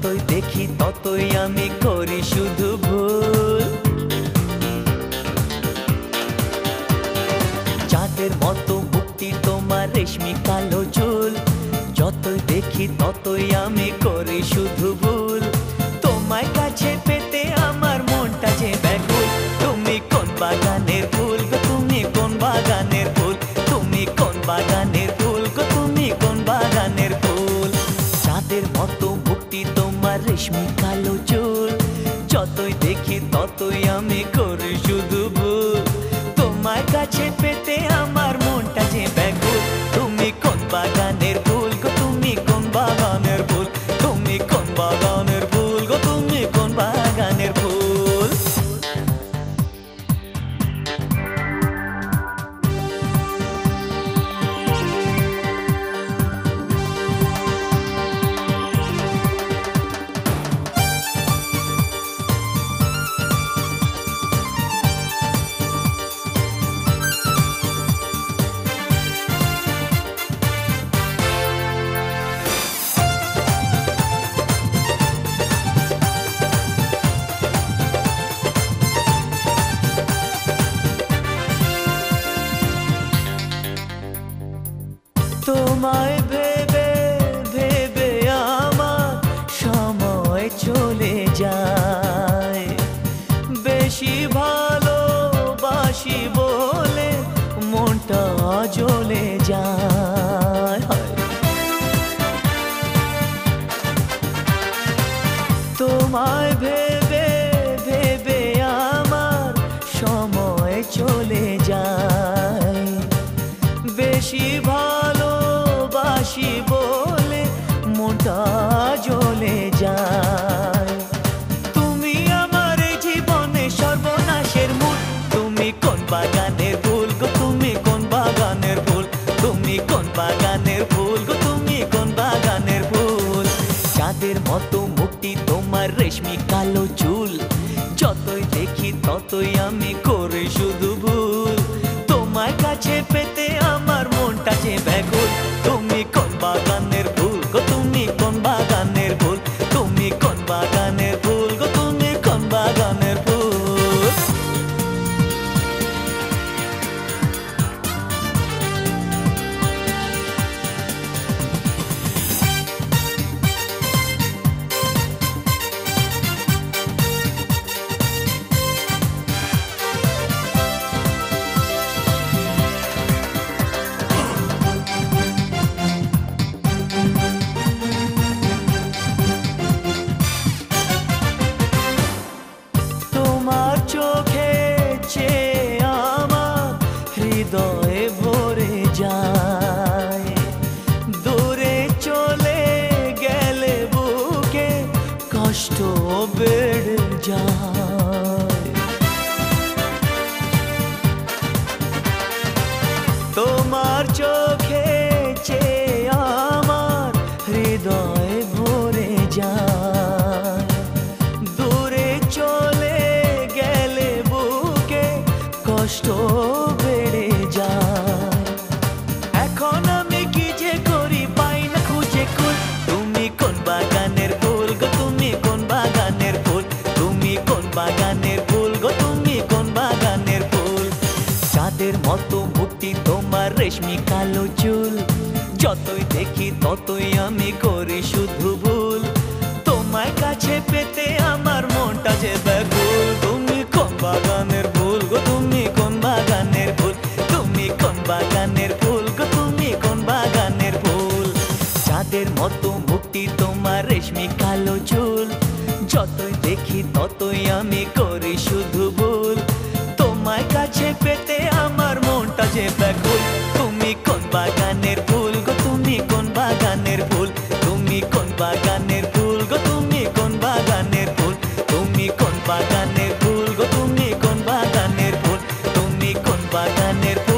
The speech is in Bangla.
যতই দেখি ততই আমি করি শুধু ভুল। চাঁদের মতো মুক্তি তোমার রেশমি কালো চুল, যতই দেখি ততই আমি করি শুধু ভুল। তোমায় কাছে পেতে আমার মনটা যে ব্যাকুল। তুমি কোন বাগানের ফুল গো, তুমি কোন বাগানের ফুল, তুমি কোন বাগানের ফুল গো, তুমি কোন বাগানের ফুল। চাঁদের মতো মুক্তি তোমার রেশমি কালো চুল, যতই দেখি ততই আমি করি শুধু ভুল। তোমার কাছে পেতে আমার মনটা যে ব্যাকুল। তুমি কোন বাগানের ফুল গো, তুমি কোন বাগানের ফুল, তুমি কোন বাগানের ফুল গো, তুমি কোন বাগানের ফুল। তোমায় ভেবে ভেবে আমার সময় চলে যায়, বেশি ভালোবাসি বলে মনটা জ্বলে যায়। তোমায় ভেবে ভেবে আমার সময় চলে যায়, বেশি ভালোবাসি বলে মনটা জ্বলে যায়। তুমি আমার জীবনে সর্বনাশের মূল। তুমি কোন বাগানের ফুল গো, তুমি কোন বাগানের ফুল, তুমি কোন বাগানের ফুল গো, তুমি কোন বাগানের ফুল। চাঁদের মতো মুক্তি তোমার রেশমি কালো চুল, যতই দেখি ততই আমি করি শুধু ভুল। তোমার কাছে পেতে আমার মনটা যে ব্যাকুল। তুমি কোন বাগানের ফুল গো, তুমি কোন বাগানের ফুল, তুমি কোন বাগানের ফুল গো, তুমি কোন বাগানের ফুল। তোমার চোখে চেয়ে আমার হৃদয়ে ভরে যায়, দূরে চলে গেলে বুকে কষ্ট বেড়ে যায়। তোমার চোখে চেয়ে আমার হৃদয়ে ভরে যায়, দূরে চলে গেলে বুকে কষ্ট বেড়ে যায়। এখন আমি কি যে করি পাই না খুঁজে কুল। তুমি কোন বাগানের ফুল গো, তুমি কোন বাগানের ফুল, তুমি কোন বাগানের ফুল গো, তুমি কোন বাগানের ফুল। চাঁদের মতো মুক্তি তোমার রেশমি কালো চুল, যতই দেখি ততই আমি করি শুধু ভুল। তোমার কাছে পেতে আমার মনটা যে ব্যাকুল। তুমি কোন বাগানের ফুল গো, তুমি কোন বাগানের ফুল, তুমি কোন বাগানের ফুল গো, তুমি কোন বাগানের ফুল। চাঁদের মতো মুক্তি তোমার রেশমি কালো চুল, যতই দেখি ততই আমি করি শুধু ভুল। তোমার কাছে পেতে আমার মনটা যে ব্যাকুল। তুমি কোন বাগানের ফুল গো, তুমি কোন বাগানের ফুল, তুমি কোন বাগানের ফুল গো, তুমি কোন বাগানের ফুল, তুমি কোন বাগানের ফুল গো, তুমি কোন বাগানের ফুল, তুমি কোন বাগানের ফুল।